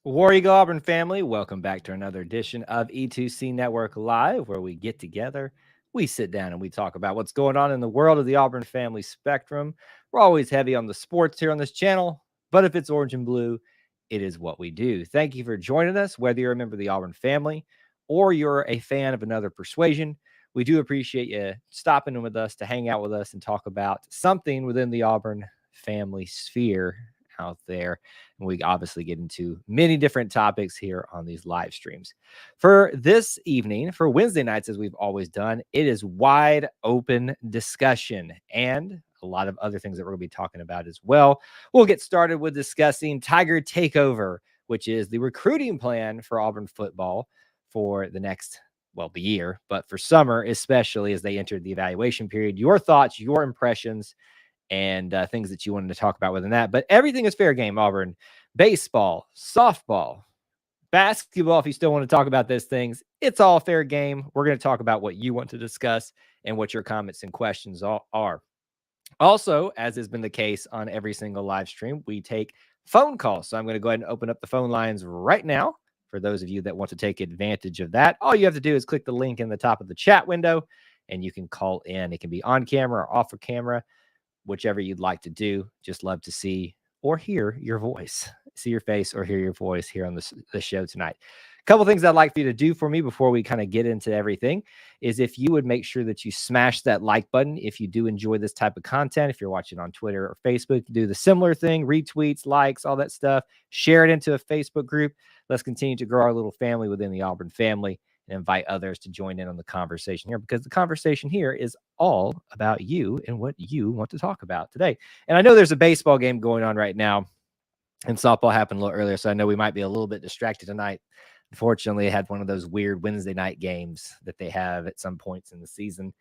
War Eagle Auburn family, welcome back to another edition of E2C Network Live, where we get together, we sit down, and we talk about what's going on in the world of the Auburn family spectrum. We're always heavy on the sports here on this channel, but if it's orange and blue, it is what we do. Thank you for joining us, whether you're a member of the Auburn family or you're a fan of another persuasion. We do appreciate you stopping with us to hang out with us and talk about something within the Auburn family sphere out there. And we obviously get into many different topics here on these live streams. For this evening, for Wednesday nights, as we've always done, it is wide open discussion and a lot of other things that we're going to be talking about as well. We'll get started with discussing Tiger Takeover, which is the recruiting plan for Auburn football for the next, the year, but for summer, especially as they entered the evaluation period. Your thoughts, your impressions, and things that you wanted to talk about within that. But everything is fair game, Auburn. Baseball, softball, basketball, if you still want to talk about those things, it's all fair game. We're going to talk about what you want to discuss and what your comments and questions are. Also, as has been the case on every single live stream, we take phone calls. So I'm going to go ahead and open up the phone lines right now for those of you that want to take advantage of that. All you have to do is click the link in the top of the chat window and you can call in. It can be on camera or off of camera, whichever you'd like to do. Just love to see or hear your voice, see your face or hear your voice here on the show tonight. A couple things I'd like for you to do for me before we kind of get into everything is if you would make sure that you smash that like button. If you do enjoy this type of content, if you're watching on Twitter or Facebook, do the similar thing, retweets, likes, all that stuff, share it into a Facebook group. Let's continue to grow our little family within the Auburn family and invite others to join in on the conversation here, because the conversation here is all about you and what you want to talk about today. And I know there's a baseball game going on right now, and softball happened a little earlier, so I know we might be a little bit distracted tonight. Unfortunately, I had one of those weird Wednesday night games that they have at some points in the season,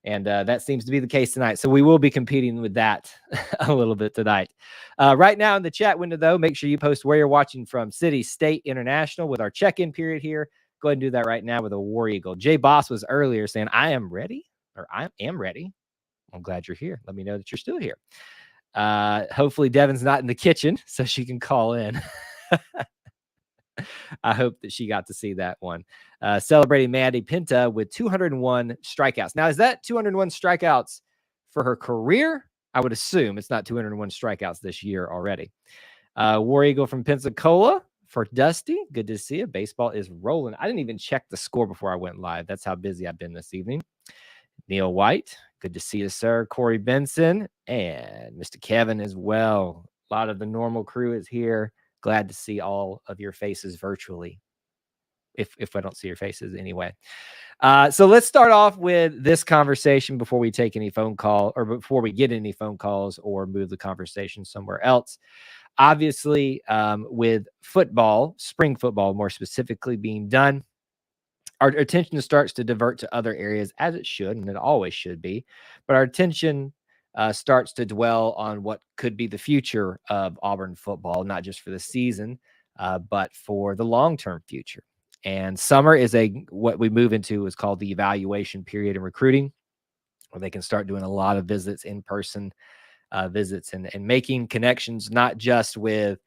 and that seems to be the case tonight. So we will be competing with that a little bit tonight. Right now in the chat window, though, make sure you post where you're watching from, city, state, international, with our check-in period here. Go ahead and do that right now with a War Eagle. Jay Boss was earlier saying, I am ready. I'm glad you're here. Let me know that you're still here. Hopefully Devin's not in the kitchen so she can call in. I hope that she got to see that one. Celebrating Mandy Pinta with 201 strikeouts. Now, is that 201 strikeouts for her career? I would assume it's not 201 strikeouts this year already. War Eagle from Pensacola for Dusty. Good to see you. Baseball is rolling. I didn't even check the score before I went live. That's how busy I've been this evening. Neil White. Good to see you, sir. Corey Benson and Mr. Kevin as well. A lot of the normal crew is here. Glad to see all of your faces virtually, if I don't see your faces anyway. So let's start off with this conversation before we take any phone call, or before we get any phone calls or move the conversation somewhere else. Obviously, with football, spring football more specifically being done, our attention starts to divert to other areas, as it should, and it always should be. But our attention starts to dwell on what could be the future of Auburn football, not just for the season, but for the long-term future. And summer is what we move into is called the evaluation period in recruiting, where they can start doing a lot of visits, in-person visits, and making connections, not just with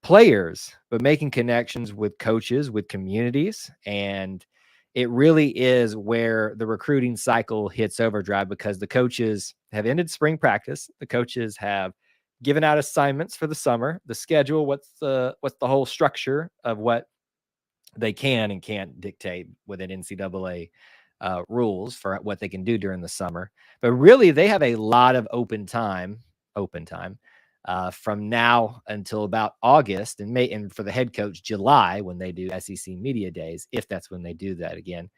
players, but making connections with coaches, with communities. And it really is where the recruiting cycle hits overdrive, because the coaches have ended spring practice. The coaches have given out assignments for the summer, the schedule, what's the whole structure of what they can and can't dictate within NCAA rules for what they can do during the summer. But really, they have a lot of open time from now until about August, and for the head coach, July, when they do SEC Media Days, if that's when they do that again,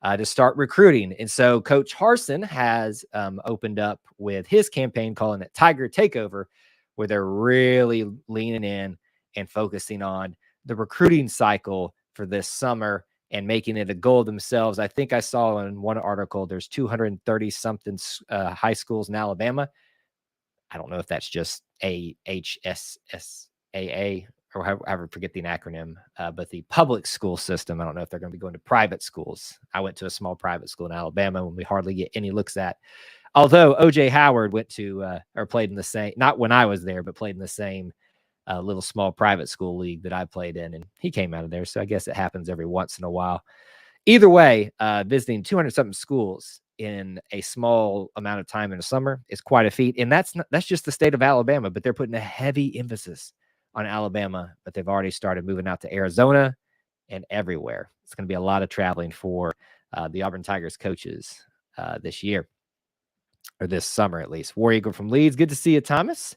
to start recruiting. And so Coach Harsin has opened up with his campaign, calling it Tiger Takeover, where they're really leaning in and focusing on the recruiting cycle for this summer and making it a goal themselves. I think I saw in one article there's 230 something high schools in Alabama. I don't know if that's just AHSSAA or however, forget the acronym, but the public school system. I don't know if they're going to be going to private schools. I went to a small private school in Alabama when we hardly get any looks at. Although O.J. Howard went to or played in the same, not when I was there, but played in the same a little small private school league that I played in, and he came out of there. So I guess it happens every once in a while. Either way, visiting 200-something schools in a small amount of time in the summer is quite a feat. And that's just the state of Alabama, but they're putting a heavy emphasis on Alabama, but they've already started moving out to Arizona and everywhere. It's going to be a lot of traveling for the Auburn Tigers coaches this year, or this summer at least. War Eagle from Leeds. Good to see you, Thomas.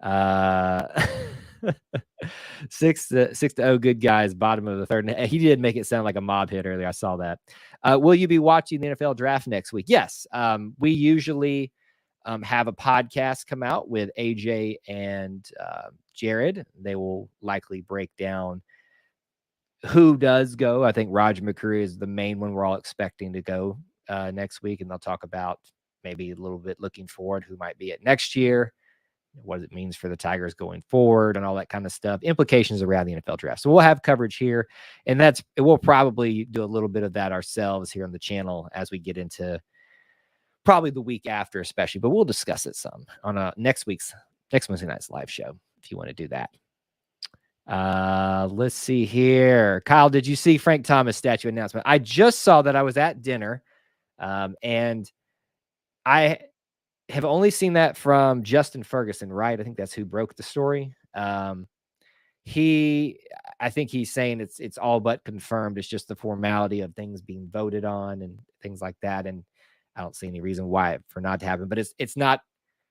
6-0 good guys, bottom of the third. And he did make it sound like a mob hit earlier. I saw that. Will you be watching the NFL draft next week? Yes. We usually have a podcast come out with AJ and Jared. They will likely break down who does go. I think Roger McCreary is the main one we're all expecting to go next week. And they'll talk about maybe a little bit looking forward, who might be it next year, what it means for the Tigers going forward, and all that kind of stuff, implications around the NFL draft. So we'll have coverage here, and we'll probably do a little bit of that ourselves here on the channel as we get into probably the week after, especially, but we'll discuss it some on next Wednesday night's live show, if you want to do that. Let's see here. Kyle, did you see Frank Thomas statue announcement? I just saw that. I was at dinner, and I have only seen that from Justin Ferguson, right? I think that's who broke the story. I think he's saying it's all but confirmed. It's just the formality of things being voted on and things like that. And I don't see any reason why for not to happen, but it's not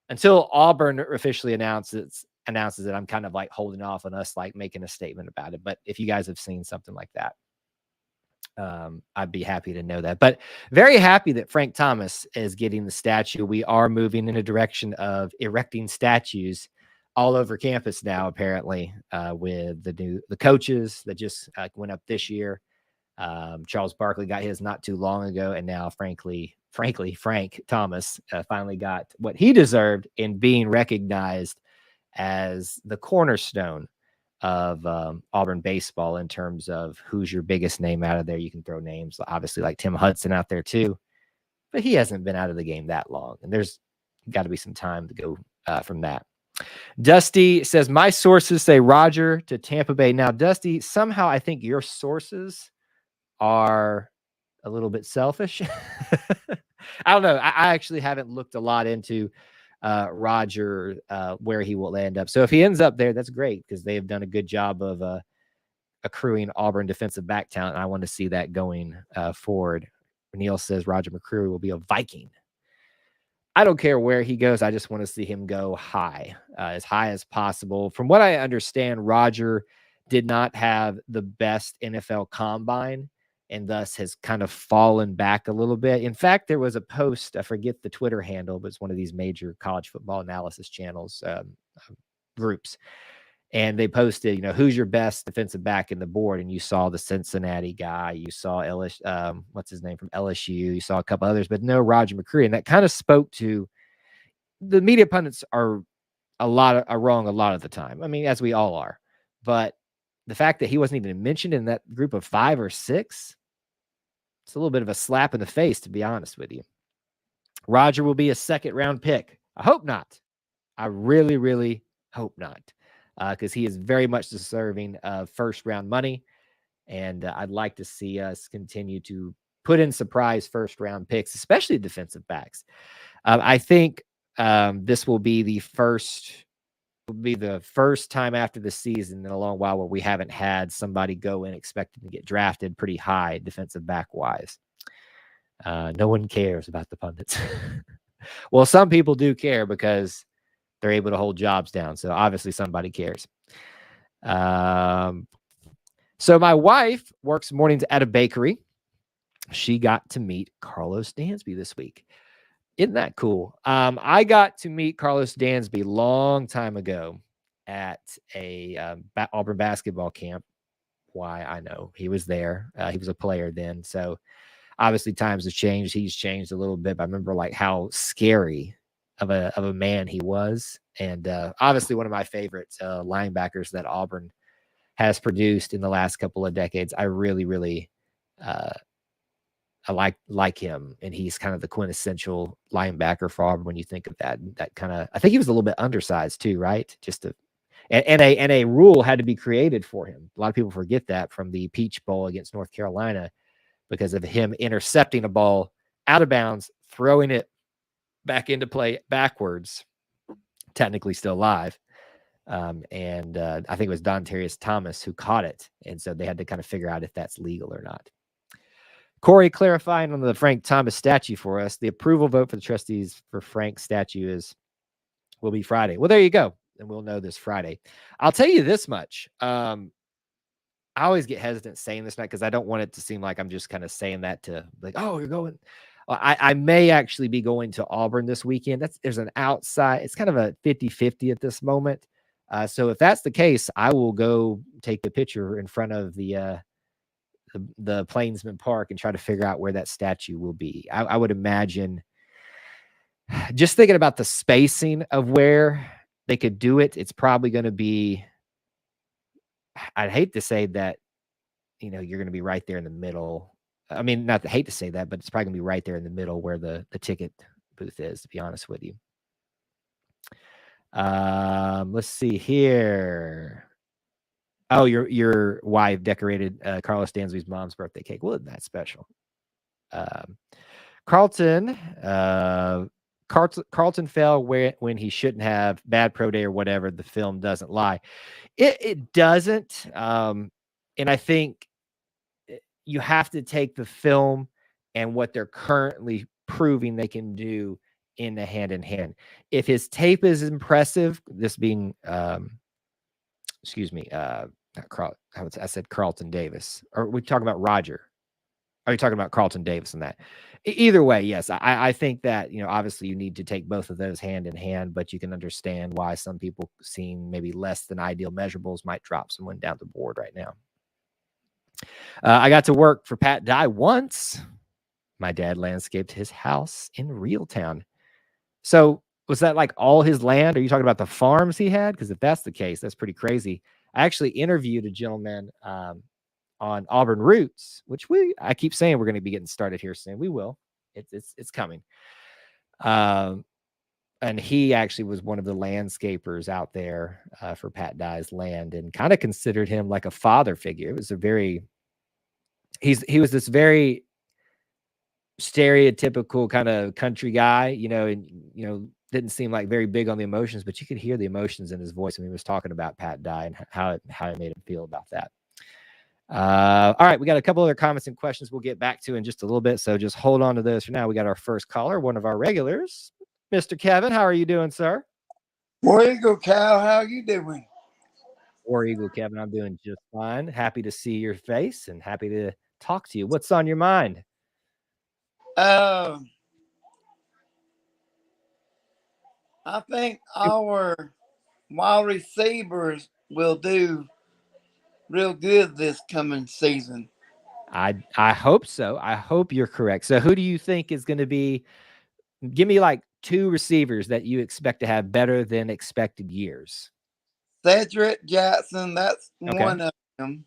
until Auburn officially announces it. I'm kind of like holding off on us like making a statement about it. But if you guys have seen something like that, I'd be happy to know that. But very happy that Frank Thomas is getting the statue. We are moving in a direction of erecting statues all over campus now, apparently, with the coaches that just went up this year. Charles Barkley got his not too long ago, and now, frankly, Frank Thomas finally got what he deserved in being recognized as the cornerstone of Auburn baseball in terms of who's your biggest name out of there. You can throw names, obviously, like Tim Hudson out there too, but he hasn't been out of the game that long, and there's got to be some time to go from that. Dusty says, my sources say Roger to Tampa Bay. Now, Dusty, somehow I think your sources are a little bit selfish. I don't know. I actually haven't looked a lot into Roger, where he will end up. So if he ends up there, that's great, because they have done a good job of accruing Auburn defensive back talent. And I want to see that going forward. Neil says Roger McCreary will be a Viking. I don't care where he goes. I just want to see him go high, as high as possible. From what I understand, Roger did not have the best NFL combine, and thus has kind of fallen back a little bit. In fact, there was a post, I forget the Twitter handle, but it's one of these major college football analysis channels, groups. And they posted, who's your best defensive back in the board? And you saw the Cincinnati guy, you saw what's his name from LSU, you saw a couple others, but no Roger McCreary. And that kind of spoke to the media pundits are wrong a lot of the time. I mean, as we all are. But the fact that he wasn't even mentioned in that group of 5 or 6, it's a little bit of a slap in the face, to be honest with you. Roger will be a second-round pick. I hope not. I really, really hope not, because he is very much deserving of first-round money, and I'd like to see us continue to put in surprise first-round picks, especially defensive backs. I think this will be the first time after the season in a long while where we haven't had somebody go in expecting to get drafted pretty high defensive back wise. No one cares about the pundits. Well, some people do care because they're able to hold jobs down. So obviously somebody cares. So my wife works mornings at a bakery. She got to meet Carlos Dansby this week. Isn't that cool? I got to meet Carlos Dansby a long time ago at a Auburn basketball camp. Why? I know. He was there. He was a player then. So obviously times have changed. He's changed a little bit. But I remember like how scary of a man he was. And obviously one of my favorite linebackers that Auburn has produced in the last couple of decades. I really, really I like him, and he's kind of the quintessential linebacker for Auburn when you think of that kind of. I think he was a little bit undersized too, right? and a rule had to be created for him. A lot of people forget that from the Peach Bowl against North Carolina because of him intercepting a ball out of bounds, throwing it back into play backwards, technically still live. And I think it was Dontarius Thomas who caught it. And so they had to kind of figure out if that's legal or not. Corey clarifying on the Frank Thomas statue for us. The approval vote for the trustees for Frank's statue will be Friday. Well, there you go. And we'll know this Friday. I'll tell you this much. I always get hesitant saying this because I don't want it to seem like I'm just kind of saying that to like, oh, you're going. I may actually be going to Auburn this weekend. There's an outside. It's kind of a 50-50 at this moment. So if that's the case, I will go take a picture in front of the Plainsman Park and try to figure out where that statue will be. I would imagine, just thinking about the spacing of where they could do it, it's probably going to be, I'd hate to say that, you're going to be right there in the middle. I mean, not to hate to say that, but it's probably going to be right there in the middle where the ticket booth is, to be honest with you. Let's see here. Oh, your wife decorated Carlos Dansby's mom's birthday cake. Well, isn't that special? Carlton fell when he shouldn't have. Bad pro day or whatever. The film doesn't lie. It doesn't. And I think you have to take the film and what they're currently proving they can do in the hand in hand. If his tape is impressive, this being, not Carl, I said Carlton Davis. Or we talking about Roger? Are you talking about Carlton Davis in that? Either way, yes. I think that, obviously you need to take both of those hand in hand, but you can understand why some people seeing maybe less than ideal measurables might drop someone down the board right now. I got to work for Pat Dye once. My dad landscaped his house in Reeltown. So was that like all his land? Are you talking about the farms he had? Because if that's the case, that's pretty crazy. I actually interviewed a gentleman on Auburn Roots, which I keep saying we're going to be getting started here soon. We will. It's coming. And he actually was one of the landscapers out there for Pat Dye's land, and kind of considered him like a father figure. It was he was this very stereotypical kind of country guy, and didn't seem like very big on the emotions, but you could hear the emotions in his voice when he was talking about Pat Dye and how it made him feel about that. All right, we got a couple other comments and questions we'll get back to in just a little bit, so just hold on to those for now. We got our first caller, one of our regulars, Mr. Kevin. How are you doing, sir? War Eagle, Cal. How are you doing? War Eagle, Kevin. I'm doing just fine. Happy to see your face and happy to talk to you. What's on your mind? I think our wide receivers will do real good this coming season. I hope so. I hope you're correct. So who do you think is going to be? Give me like two receivers that you expect to have better than expected years. Cedric Jackson, that's one of them.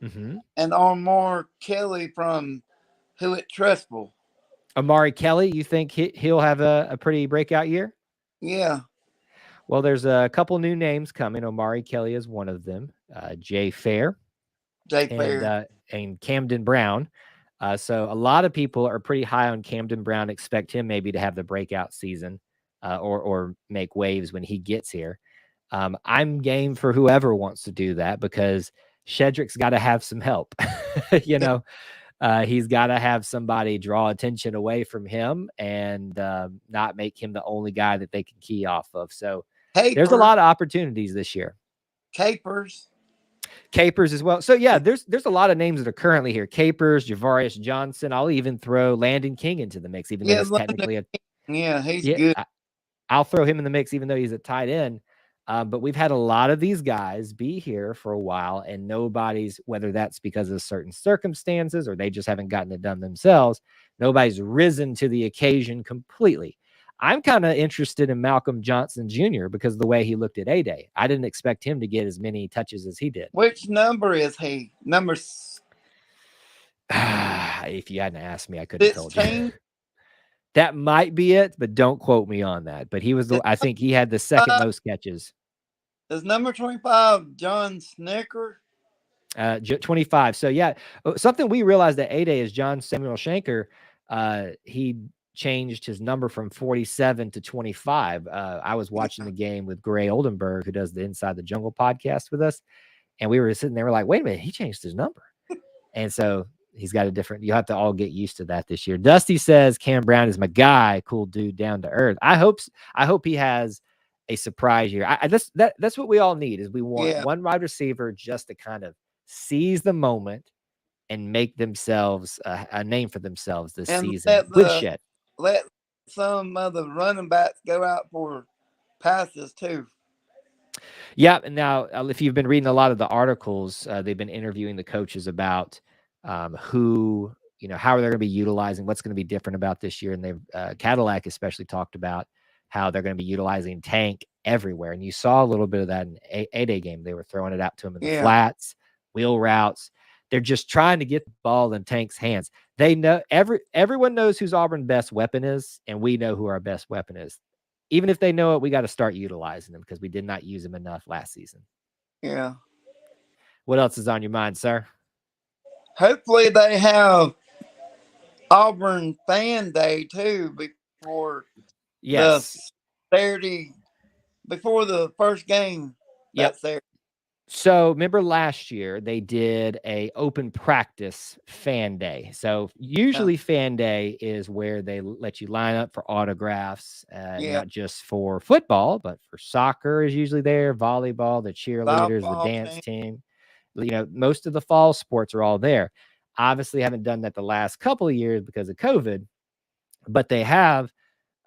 Mm-hmm. And Omar Kelly from Hewitt Trustful. Amari Kelly, you think he'll have a pretty breakout year? Yeah. Well, there's a couple new names coming. Omari Kelly is one of them. Jay Fair. And Camden Brown. So a lot of people are pretty high on Camden Brown, expect him maybe to have the breakout season or make waves when he gets here. I'm game for whoever wants to do that because Shedrick's got to have some help. He's got to have somebody draw attention away from him and not make him the only guy that they can key off of. So there's a lot of opportunities this year. Capers as well. So yeah, there's a lot of names that are currently here. Capers, Javarius Johnson. I'll even throw Landon King into the mix, even though he's technically he's good. I'll throw him in the mix, even though he's a tight end. But we've had a lot of these guys be here for a while, and nobody's, whether that's because of certain circumstances or they just haven't gotten it done themselves, nobody's risen to the occasion completely. I'm kind of interested in Malcolm Johnson Jr. because of the way he looked at A-Day. I didn't expect him to get as many touches as he did. Which number is he? Number if you hadn't asked me, I couldn't have told you. That might be it, but don't quote me on that. But he was I think he had the second most catches. Is number 25 John Snicker? 25. So yeah, something we realized at A-Day is John Samuel Shanker. He changed his number from 47 to 25. I was watching the game with Gray Oldenburg, who does the Inside the Jungle podcast with us, and we were sitting there, we're like, wait a minute, he changed his number. And so he's got a different, you have to all get used to that this year. Dusty says Cam Brown is my guy, cool dude, down to earth. I hope he has a surprise year. That's what we all need, is we want one wide receiver just to kind of seize the moment and make themselves a name for themselves this season. Let some of the running backs go out for passes too. Yeah. And now, if you've been reading a lot of the articles, they've been interviewing the coaches about who, how they're going to be utilizing, what's going to be different about this year. And they've Cadillac especially talked about how they're going to be utilizing Tank everywhere. And you saw a little bit of that in A-Day game. They were throwing it out to him in the flats, wheel routes. They're just trying to get the ball in Tank's hands. They know everyone knows who's Auburn's best weapon is, and we know who our best weapon is. Even if they know it, we got to start utilizing them because we did not use them enough last season. Yeah. What else is on your mind, sir? Hopefully they have Auburn Fan Day too before the Saturday, before the first game. Yep. So remember last year they did a open practice fan day. So usually fan day is where they let you line up for autographs, not just for football, but for soccer is usually there, volleyball, the cheerleaders, the dance team. Most of the fall sports are all there. Obviously haven't done that the last couple of years because of COVID, but they have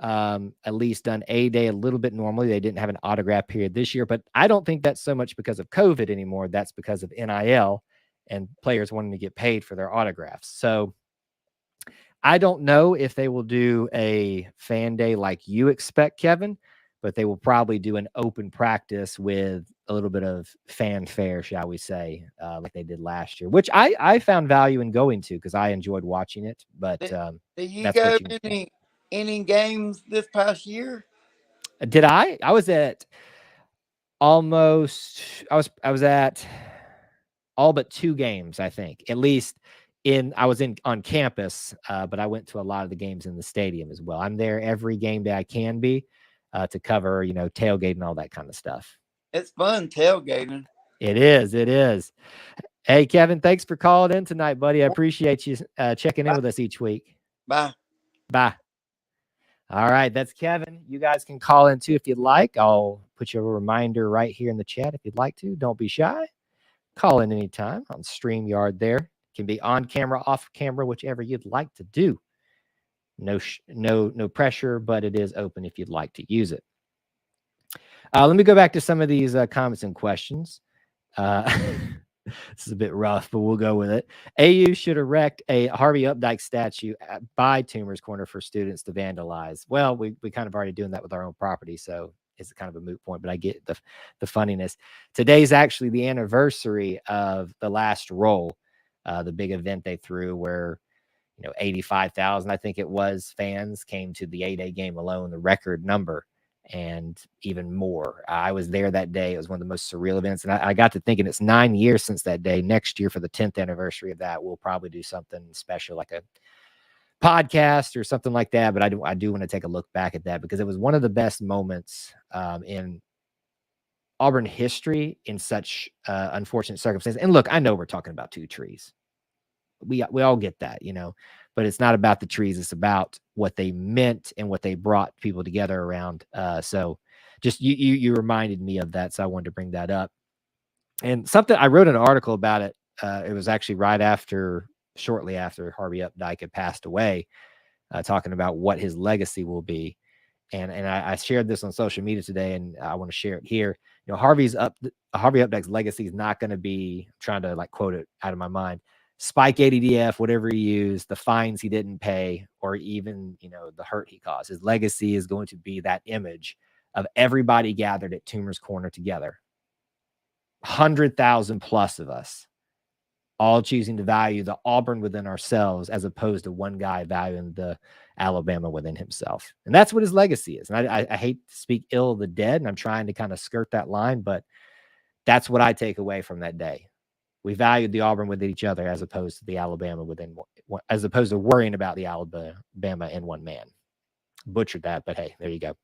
at least done A-Day a little bit normally. They didn't have an autograph period this year, but I don't think that's so much because of COVID anymore. That's because of NIL and players wanting to get paid for their autographs. So I don't know if they will do a fan day like you expect, Kevin, but they will probably do an open practice with a little bit of fanfare, shall we say, like they did last year, which I found value in going to because I enjoyed watching it. But did you go any games this past year? Did I? I was at almost. I was at all but 2 games, I think. At least I was on campus, but I went to a lot of the games in the stadium as well. I'm there every game day I can be to cover, tailgate and all that kind of stuff. It's fun tailgating. It is. It is. Hey, Kevin, thanks for calling in tonight, buddy. I appreciate you checking in with us each week. Bye. Bye. All right, that's Kevin. You guys can call in too if you'd like. I'll put you a reminder right here in the chat if you'd like to. Don't be shy. Call in anytime on StreamYard there. It can be on camera, off camera, whichever you'd like to do. No pressure, but it is open if you'd like to use it. Let me go back to some of these comments and questions. This is a bit rough, but we'll go with it. AU should erect a Harvey Updike statue by Toomer's Corner for students to vandalize. Well, we kind of already doing that with our own property, so it's kind of a moot point, but I get the funniness. Today's actually the anniversary of the last roll, the big event they threw where 85,000, I think it was, fans came to the A-Day game alone, the record number. And even more. I was there that day. It was one of the most surreal events. And I got to thinking it's 9 years since that day. Next year for the 10th anniversary of that, we'll probably do something special like a podcast or something like that. But I do want to take a look back at that because it was one of the best moments in Auburn history in such unfortunate circumstances. And look, I know we're talking about 2 trees. We all get that, but it's not about the trees. It's about what they meant and what they brought people together around. So just you reminded me of that. So I wanted to bring that up. And something I wrote an article about it. It was actually shortly after Harvey Updike had passed away, talking about what his legacy will be. And I shared this on social media today, and I want to share it here. Harvey Updike's legacy is not going to be, I'm trying to quote it out of my mind, Spike ADDF, whatever he used, the fines he didn't pay, or even, the hurt he caused. His legacy is going to be that image of everybody gathered at Toomer's Corner together. 100,000 plus of us, all choosing to value the Auburn within ourselves as opposed to one guy valuing the Alabama within himself. And that's what his legacy is. And I hate to speak ill of the dead, and I'm trying to kind of skirt that line, but that's what I take away from that day. We valued the Auburn within each other as opposed to the Alabama within, as opposed to worrying about the Alabama in one man. Butchered that, but hey, there you go.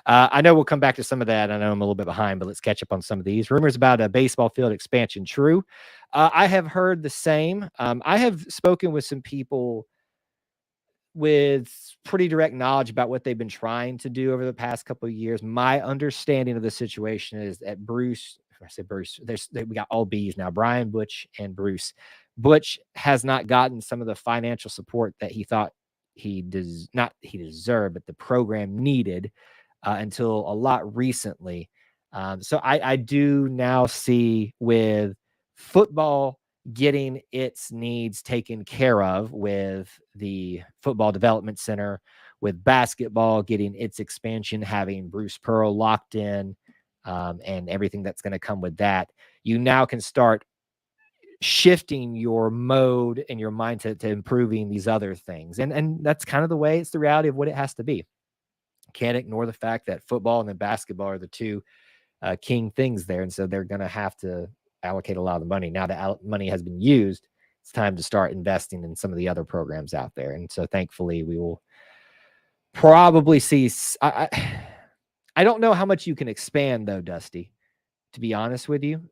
I know we'll come back to some of that. I know I'm a little bit behind, but let's catch up on some of these. Rumors about a baseball field expansion. True. I have heard the same. I have spoken with some people with pretty direct knowledge about what they've been trying to do over the past couple of years. My understanding of the situation is that Bruce, I say Bruce, we got all B's now, Brian, Butch, and Bruce. Butch has not gotten some of the financial support that he thought he deserved, but the program needed until a lot recently. So I do now see with football getting its needs taken care of, with the football development center, with basketball getting its expansion, having Bruce Pearl locked in, and everything that's going to come with that, you now can start shifting your mode and your mindset to improving these other things. And that's kind of the way, it's the reality of what it has to be. Can't ignore the fact that football and then basketball are the two king things there. And so they're going to have to allocate a lot of the money. Now that money has been used, it's time to start investing in some of the other programs out there. And so thankfully we will probably see, I don't know how much you can expand though, Dusty, to be honest with you.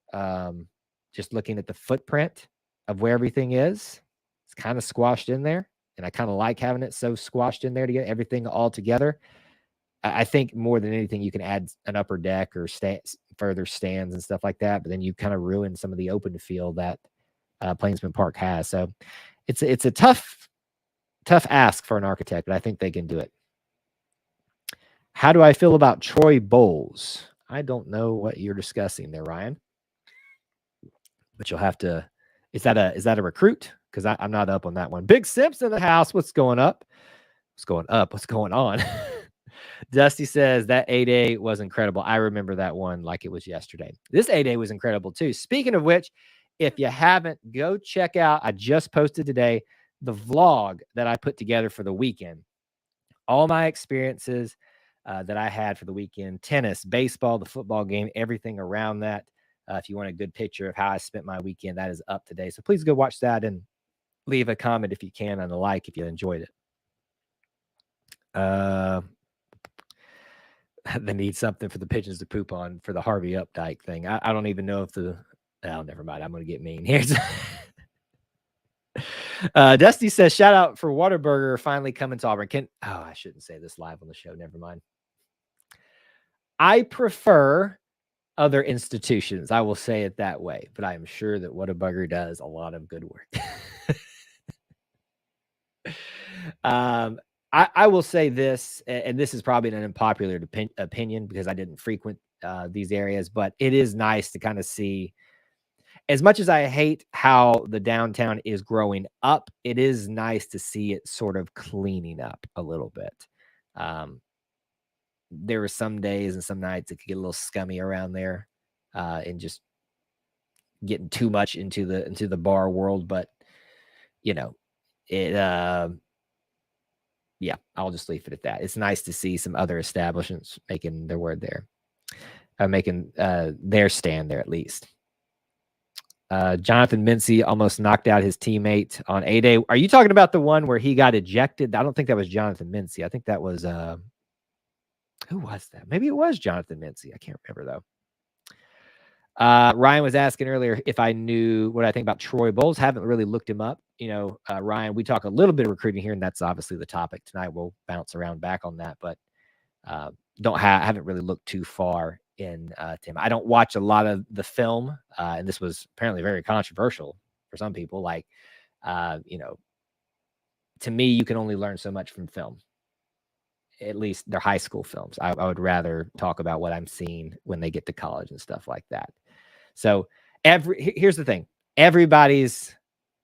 Just looking at the footprint of where everything is, it's kind of squashed in there. And I kind of like having it so squashed in there to get everything all together. I think more than anything, you can add an upper deck or further stands and stuff like that, but then you kind of ruin some of the open field that Plainsman Park has. So it's a tough ask for an architect, but I think they can do it. How do I feel about Troy Bowles? I don't know what you're discussing there, Ryan. But you'll have to. Is that a recruit? Because I'm not up on that one. Big Sips in the house. What's going up? What's going up? What's going on? Dusty says that 8A was incredible. I remember that one like it was yesterday. This 8A was incredible too. Speaking of which, if you haven't, go check out, I just posted today the vlog that I put together for the weekend. All my experiences that I had for the weekend: tennis, baseball, the football game, everything around that. If you want a good picture of how I spent my weekend, that is up today. So please go watch that and leave a comment if you can and a like if you enjoyed it. They need something for the pigeons to poop on for the Harvey Updike thing. I don't even know if never mind. I'm going to get mean. Here's Dusty says, shout out for Whataburger finally coming to Auburn. I shouldn't say this live on the show. Never mind. I prefer other institutions. I will say it that way, but I am sure that Whataburger does a lot of good work. I will say this, and this is probably an unpopular opinion because I didn't frequent these areas, but it is nice to kind of see, as much as I hate how the downtown is growing up, it is nice to see it sort of cleaning up a little bit. There were some days and some nights it could get a little scummy around there, and just getting too much into the bar world. But yeah, I'll just leave it at that. It's nice to see some other establishments making their word there, making their stand there at least. Jonathan Mincy almost knocked out his teammate on 8A. Are you talking about the one where he got ejected? I don't think that was Jonathan Mincy. I think that was who was that? Maybe it was Jonathan Mincy. I can't remember though. Ryan was asking earlier if I knew what I think about Troy Bowles. Haven't really looked him up. Ryan, we talk a little bit of recruiting here, and that's obviously the topic tonight. We'll bounce around back on that, but haven't really looked too far in Tim. I don't watch a lot of the film, and this was apparently very controversial for some people. Like, to me, you can only learn so much from film. At least they're high school films. I would rather talk about what I'm seeing when they get to college and stuff like that. So here's the thing. Everybody's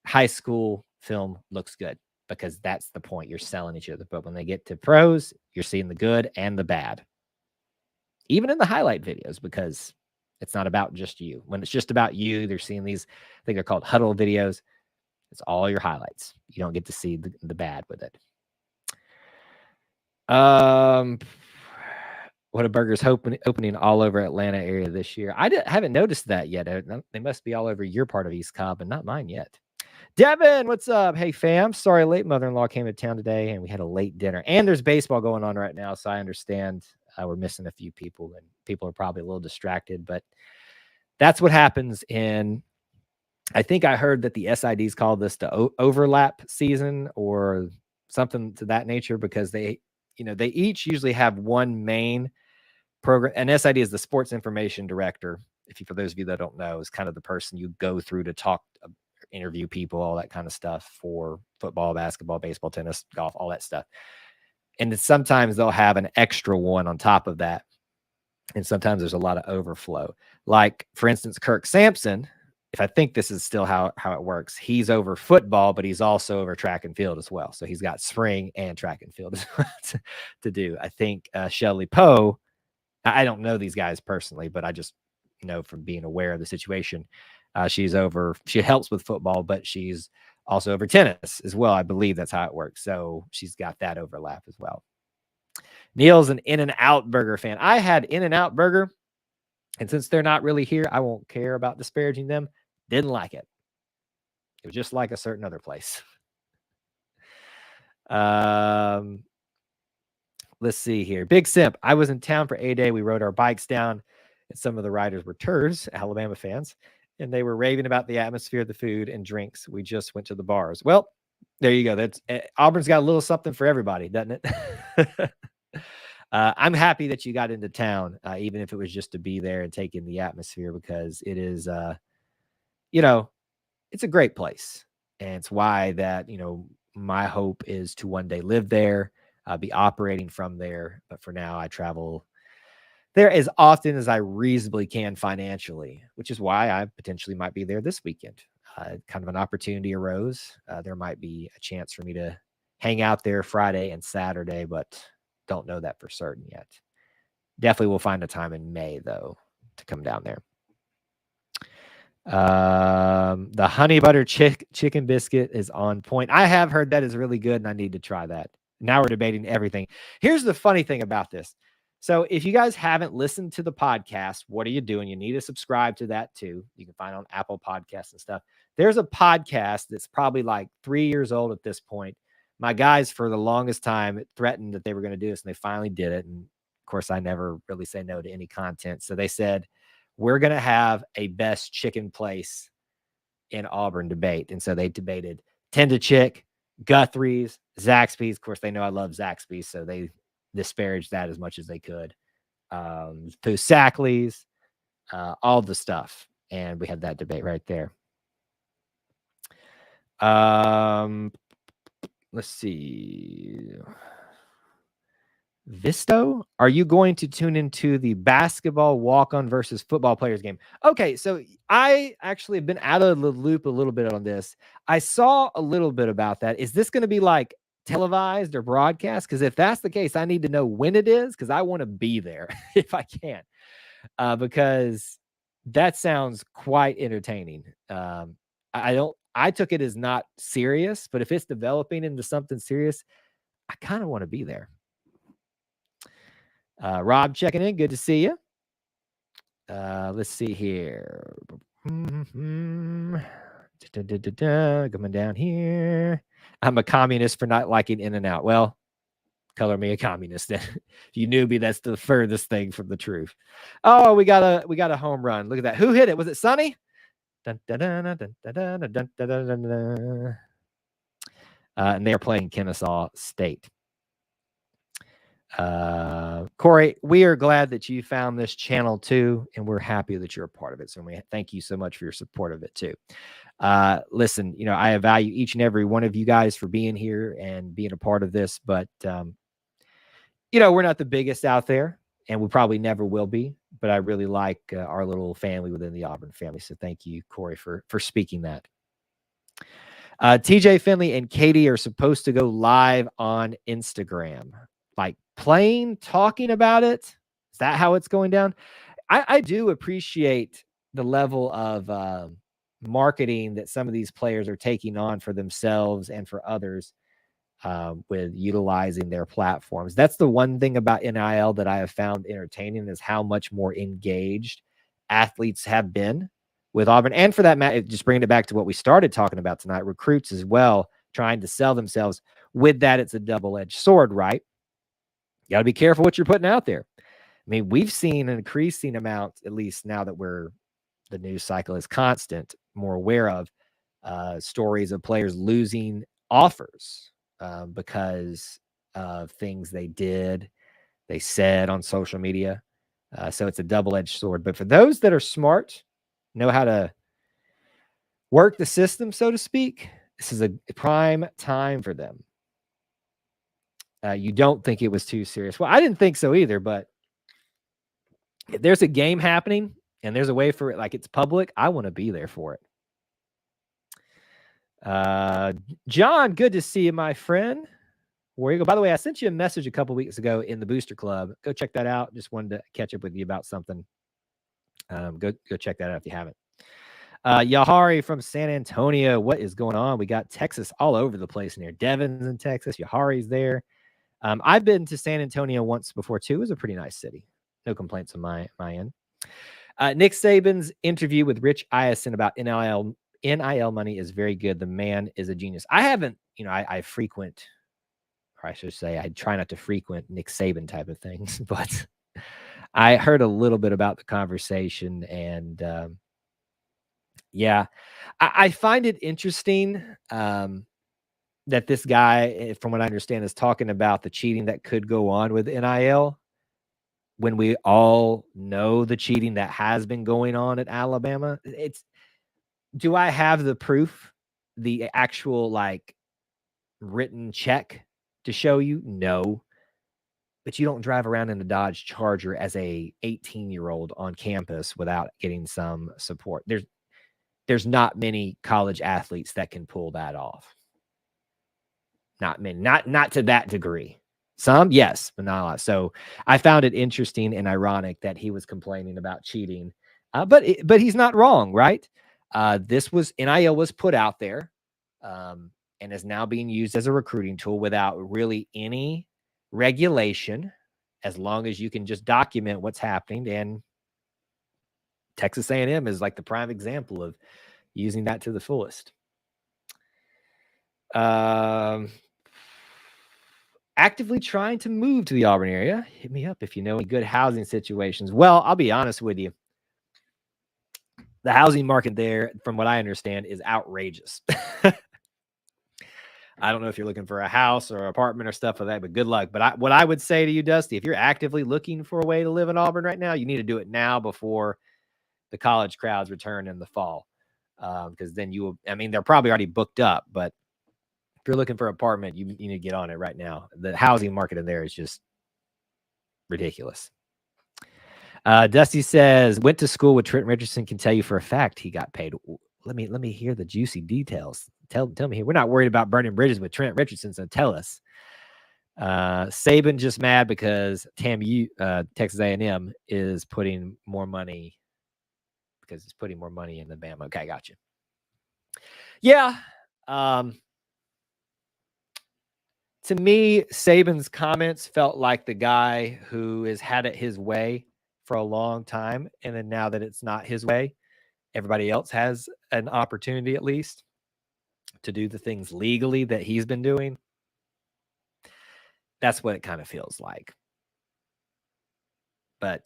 high school film looks good because that's the point. You're selling each other. But when they get to pros, you're seeing the good and the bad. Even in the highlight videos, because it's not about just you. When it's just about you, they're seeing these, I think they're called huddle videos. It's all your highlights. You don't get to see the bad with it. Whataburger's opening all over Atlanta area this year. I haven't noticed that yet. They must be all over your part of East Cobb, but not mine yet. Devin, what's up? Hey, fam. Sorry, late mother-in-law came to town today, and we had a late dinner. And there's baseball going on right now, so I understand we're missing a few people, and people are probably a little distracted. But that's what happens in. I think I heard that the SIDs call this the overlap season or something to that nature because they each usually have one main program. And SID is the sports information director. For those of you that don't know, is kind of the person you go through to talk, interview people, all that kind of stuff for football, basketball, baseball, tennis, golf, all that stuff. And sometimes they'll have an extra one on top of that. And sometimes there's a lot of overflow. Like, for instance, Kirk Sampson, if I think this is still how it works, he's over football, but he's also over track and field as well. So he's got spring and track and field to do. I think Shelley Poe, I don't know these guys personally, but I just know from being aware of the situation. She helps with football, but she's also over tennis as well. I believe that's how it works. So she's got that overlap as well. Neil's an In-N-Out Burger fan. I had In-N-Out Burger, and since they're not really here, I won't care about disparaging them. Didn't like it. It was just like a certain other place. Let's see here. Big Simp. I was in town for A-Day. We rode our bikes down, and some of the riders were turds, Alabama fans, and they were raving about the atmosphere, the food, and drinks. We just went to the bars. Well, there you go. Auburn's got a little something for everybody, doesn't it? I'm happy that you got into town, even if it was just to be there and take in the atmosphere, because it is, it's a great place. And it's why that, my hope is to one day live there, be operating from there. But for now, I travel there as often as I reasonably can financially, which is why I potentially might be there this weekend. Kind of an opportunity arose. There might be a chance for me to hang out there Friday and Saturday, but don't know that for certain yet. Definitely will find a time in May, though, to come down there. The honey butter chicken biscuit is on point. I have heard that is really good, and I need to try that. Now we're debating everything. Here's the funny thing about this. So if you guys haven't listened to the podcast, what are you doing? You need to subscribe to that too. You can find it on Apple Podcasts and stuff. There's a podcast that's probably like 3 years old at this point. My guys, for the longest time, threatened that they were going to do this, and they finally did it. And of course, I never really say no to any content. So they said, we're going to have a best chicken place in Auburn debate. And so they debated Tenda Chick, Guthrie's, Zaxby's. Of course, they know I love Zaxby's, so they disparaged that as much as they could. Through Sackley's, all the stuff. And we had that debate right there. Let's see. Visto, are you going to tune into the basketball walk-on versus football players game? Okay, so I actually have been out of the loop a little bit on this. I saw a little bit about that. Is this going to be like televised or broadcast? Because if that's the case, I need to know when it is, because I want to be there if I can. Because that sounds quite entertaining. I took it as not serious, but if it's developing into something serious, I kind of want to be there. Rob checking in. Good to see you. Let's see here. Coming down here. I'm a communist for not liking In-N-Out. Well, color me a communist then. If you knew me, that's the furthest thing from the truth. Oh, we got a home run. Look at that. Who hit it? Was it Sonny? And they are playing Kennesaw State. Corey, we are glad that you found this channel too, and we're happy that you're a part of it. So we thank you so much for your support of it too. Listen, I value each and every one of you guys for being here and being a part of this, but we're not the biggest out there, and we probably never will be, but I really like our little family within the Auburn family. So thank you, Corey, for speaking that. TJ Finley and Katie are supposed to go live on Instagram, like talking about it. Is that how it's going down? I do appreciate the level of marketing that some of these players are taking on for themselves and for others. with utilizing their platforms. That's the one thing about NIL that I have found entertaining is how much more engaged athletes have been with Auburn. And for that matter, just bringing it back to what we started talking about tonight, recruits as well, trying to sell themselves. With that, it's a double-edged sword, right? You got to be careful what you're putting out there. I mean, we've seen an increasing amount, at least now that the news cycle is constant, more aware of stories of players losing offers because of things they said on social media. So it's a double-edged sword. But for those that are smart, know how to work the system, so to speak, this is a prime time for them. You don't think it was too serious. Well, I didn't think so either, but if there's a game happening and there's a way for it, like it's public, I want to be there for it. John, good to see you, my friend. Where you go? By the way, I sent you a message a couple weeks ago in the Booster Club. Go check that out. Just wanted to catch up with you about something. Go check that out if you haven't. Yahari from San Antonio. What is going on? We got Texas all over the place in here. Devin's in Texas. Yahari's there. I've been to San Antonio once before too. It was a pretty nice city. No complaints on my end. Nick Saban's interview with Rich Eisen about NIL money is very good. The man is a genius. I haven't, I frequent, or I should say, I try not to frequent Nick Saban type of things, but I heard a little bit about the conversation, and yeah, I find it interesting that this guy, from what I understand, is talking about the cheating that could go on with NIL when we all know the cheating that has been going on at Alabama. Do I have the proof, the actual written check to show you? No. But you don't drive around in a Dodge Charger as a 18-year-old on campus without getting some support. There's not many college athletes that can pull that off. Not many, not to that degree. Some, yes, but not a lot. So I found it interesting and ironic that he was complaining about cheating, but he's not wrong, right? NIL was put out there, and is now being used as a recruiting tool without really any regulation, as long as you can just document what's happening. And Texas A&M is like the prime example of using that to the fullest. Actively trying to move to the Auburn area. Hit me up if you know any good housing situations. Well, I'll be honest with you. The housing market there, from what I understand, is outrageous. I don't know if you're looking for a house or an apartment or stuff like that, but good luck. But what I would say to you, Dusty, if you're actively looking for a way to live in Auburn right now, you need to do it now before the college crowds return in the fall. Because then they're probably already booked up, but if you're looking for an apartment, you need to get on it right now. The housing market in there is just ridiculous. Dusty says, went to school with Trent Richardson, can tell you for a fact he got paid. Let me hear the juicy details. Tell me here. We're not worried about burning bridges with Trent Richardson, so tell us. Saban just mad because Texas A&M is putting more money in the Bama. Okay, gotcha. Yeah. To me, Saban's comments felt like the guy who has had it his way for a long time, and then now that it's not his way, everybody else has an opportunity at least to do the things legally that he's been doing. That's what it kind of feels like. But,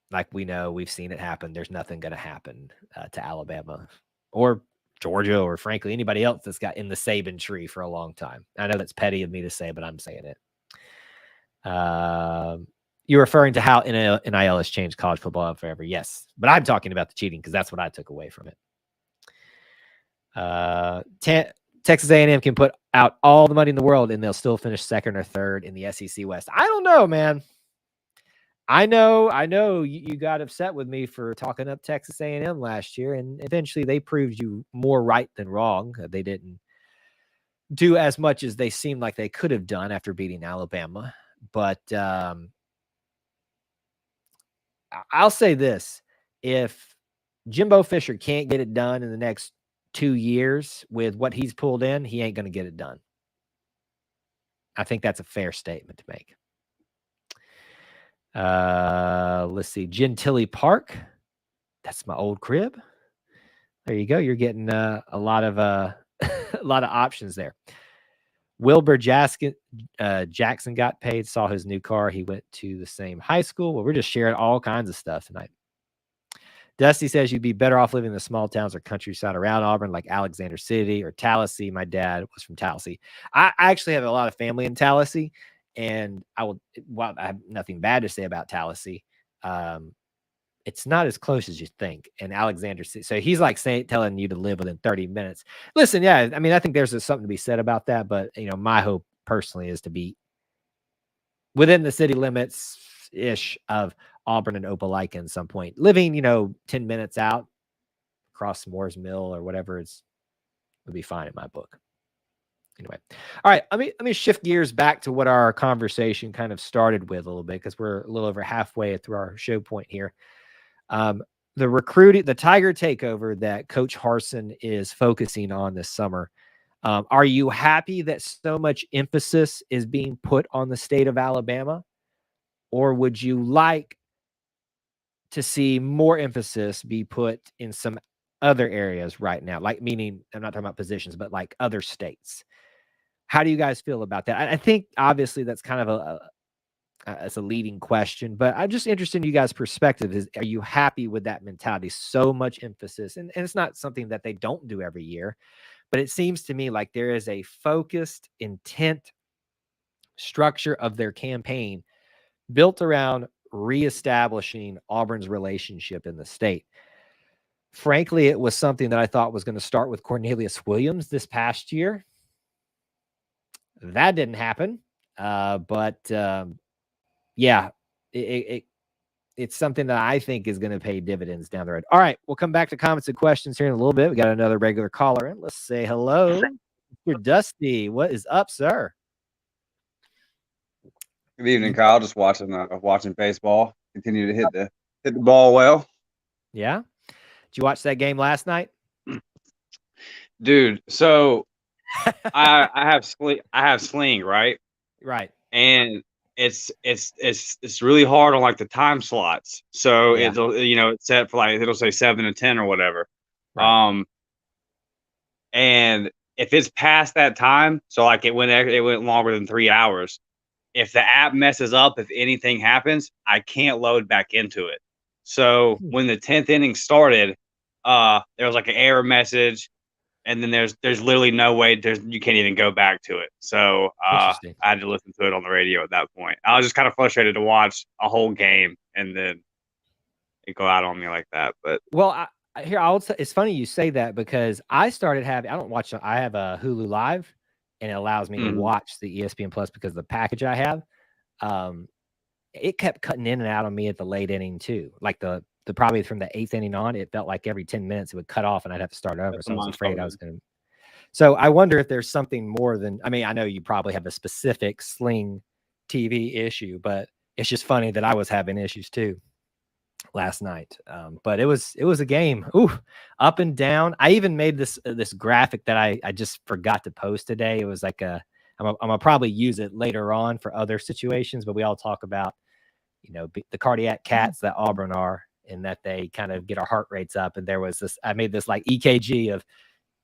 like we know, we've seen it happen. There's nothing going to happen to Alabama or Georgia or, frankly, anybody else that's got in the Saban tree for a long time. I know that's petty of me to say, but I'm saying it. You're referring to how NIL has changed college football forever. Yes, but I'm talking about the cheating because that's what I took away from it. Texas A&M can put out all the money in the world and they'll still finish second or third in the SEC West. I don't know, man. I know you got upset with me for talking up Texas A&M last year, and eventually they proved you more right than wrong. They didn't do as much as they seemed like they could have done after beating Alabama. But I'll say this. If Jimbo Fisher can't get it done in the next 2 years with what he's pulled in, he ain't going to get it done. I think that's a fair statement to make. Let's see. Gentilly Park. That's my old crib. There you go. You're getting a lot of a lot of options there. Wilbur Jackson got paid, saw his new car. He went to the same high school. Well, we're just sharing all kinds of stuff tonight. Dusty says you'd be better off living in the small towns or countryside around Auburn, like Alexander City or Tallahassee. My dad was from Tallahassee. I actually have a lot of family in Tallahassee, and I have nothing bad to say about Tallahassee. It's not as close as you think. And Alexander City, so he's like telling you to live within 30 minutes. Listen, yeah, I mean, I think there's something to be said about that, but my hope personally is to be within the city limits ish of Auburn and Opelika at some point. Living, 10 minutes out across Moore's Mill or whatever would be fine in my book. Anyway, all right, let me shift gears back to what our conversation kind of started with a little bit, because we're a little over halfway through our show point here. The recruiting, the Tiger Takeover that Coach Harsin is focusing on this summer. Are you happy that so much emphasis is being put on the state of Alabama? Or would you like to see more emphasis be put in some other areas right now? Like, meaning, I'm not talking about positions, but like other states. How do you guys feel about that? I think obviously that's kind of it's a leading question, but I'm just interested in you guys' perspective. Are you happy with that mentality? So much emphasis, and it's not something that they don't do every year, but it seems to me like there is a focused intent structure of their campaign built around reestablishing Auburn's relationship in the state. Frankly, it was something that I thought was going to start with Cornelius Williams this past year. That didn't happen. But yeah, it's something that I think is going to pay dividends down the road. All right, we'll come back to comments and questions here in a little bit. We got another regular caller in. Let's say hello, Mr. Dusty. What is up, sir? Good evening, Kyle. Just watching baseball. Continue to hit the ball well. Yeah. Did you watch that game last night? Dude, so I have Sling, right? Right. And it's really hard on like the time slots. So Yeah. it'll it's set for like it'll say 7 to 10 or whatever. Right. And if it's past that time, so like it went longer than 3 hours. If the app messes up, if anything happens, I can't load back into it. So when the 10th inning started, there was like an error message, and then there's literally no way you can't even go back to it. So I had to listen to it on the radio at that point. I was just kind of frustrated to watch a whole game and then it go out on me like that. But well, it's funny you say that, because I started having, I have a Hulu Live, and it allows me to watch the ESPN Plus because of the package I have. It kept cutting in and out on me at the late inning too. Like the probably from the 8th inning on, it felt like every 10 minutes it would cut off and I'd have to start over. So I was afraid I was going to. So I wonder if there's something more than, I mean, I know you probably have a specific Sling TV issue, but it's just funny that I was having issues too last night. But it was a game. Ooh, up and down. I even made this graphic that I just forgot to post today. It was like I'm gonna probably use it later on for other situations, but we all talk about, the cardiac cats that Auburn are, and that they kind of get our heart rates up. And there was I made this like EKG of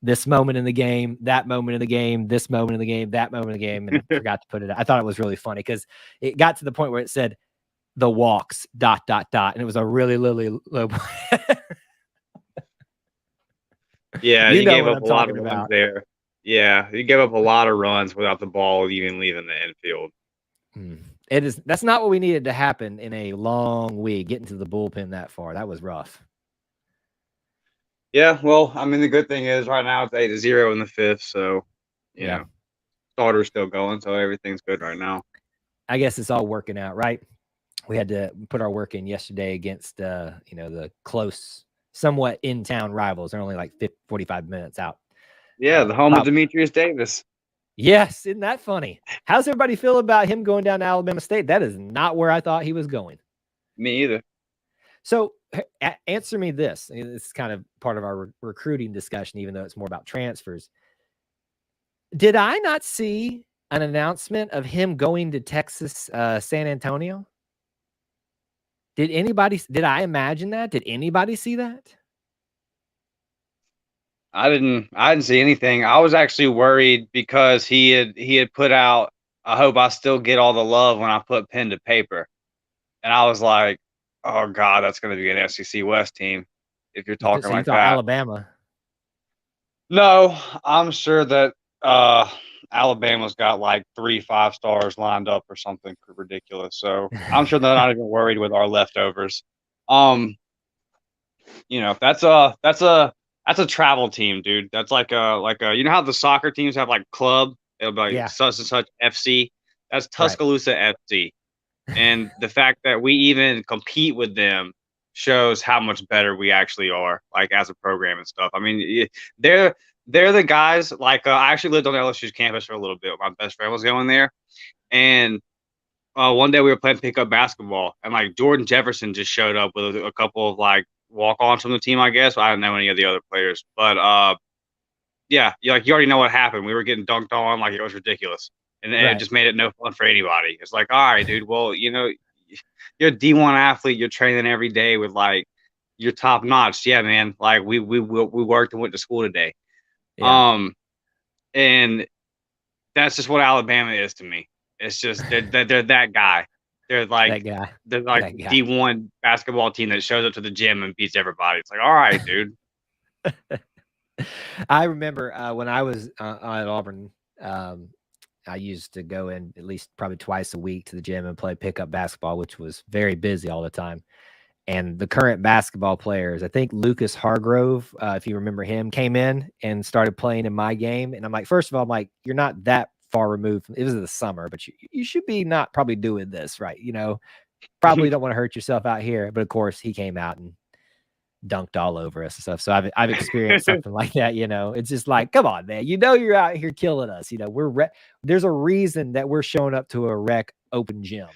this moment in the game, that moment in the game, this moment in the game, that moment in the game, and I forgot to put it. I thought it was really funny because it got to the point where it said the walks ... and it was a really low. Yeah, you gave up a lot of runs there. Yeah, you gave up a lot of runs without the ball even leaving the infield. That's not what we needed to happen in a long week, getting to the bullpen that far. That was rough. Yeah, well, I mean, the good thing is right now it's 8-0 in the 5th, so yeah, starter's still going, so everything's good right now. I guess it's all working out, right? We had to put our work in yesterday against the close, somewhat in-town rivals. They're only like 45 minutes out. Yeah, the home of Demetrius Davis. Yes, isn't that funny? How's everybody feel about him going down to Alabama State? That is not where I thought he was going. Me either. So answer me this. This is kind of part of our recruiting discussion, even though it's more about transfers. Did I not see an announcement of him going to Texas, San Antonio? Did I imagine that? Did anybody see that? I didn't see anything. I was actually worried because he had put out, I hope I still get all the love when I put pen to paper. And I was like, oh God, that's gonna be an SEC West team if you're talking You like thought that. Alabama. No, I'm sure that Alabama's got like 3 5-stars lined up or something ridiculous. So I'm sure they're not even worried with our leftovers. That's a travel team, dude. That's like a you know how the soccer teams have like club? It'll be like such and such FC. That's Tuscaloosa FC. And the fact that we even compete with them shows how much better we actually are, like as a program and stuff. I mean, they're the guys. Like I actually lived on LSU's campus for a little bit. My best friend was going there, and one day we were playing pickup basketball, and like Jordan Jefferson just showed up with a couple of like walk-ons from the team, I guess. I don't know any of the other players, but yeah, you already know what happened. We were getting dunked on, like it was ridiculous, and it just made it no fun for anybody. It's like, all right, dude. Well, you're a D1 athlete. You're training every day with like you're top notch. Yeah, man. Like we worked and went to school today. Yeah. And that's just what Alabama is to me. It's just they're that guy. They're like That guy. they're like D1 basketball team that shows up to the gym and beats everybody. It's like, all right, dude. I remember when I was at Auburn, I used to go in at least probably twice a week to the gym and play pickup basketball, which was very busy all the time. And the current basketball players, I think Lucas Hargrove, if you remember him, came in and started playing in my game. And I'm like, first of all, I'm like, you're not that far removed. It was in the summer, but you should be not probably doing this, right? Probably don't want to hurt yourself out here. But of course, he came out and dunked all over us and stuff. So I've experienced something like that. It's just like, come on, man. You're out here killing us. There's a reason that we're showing up to a rec open gym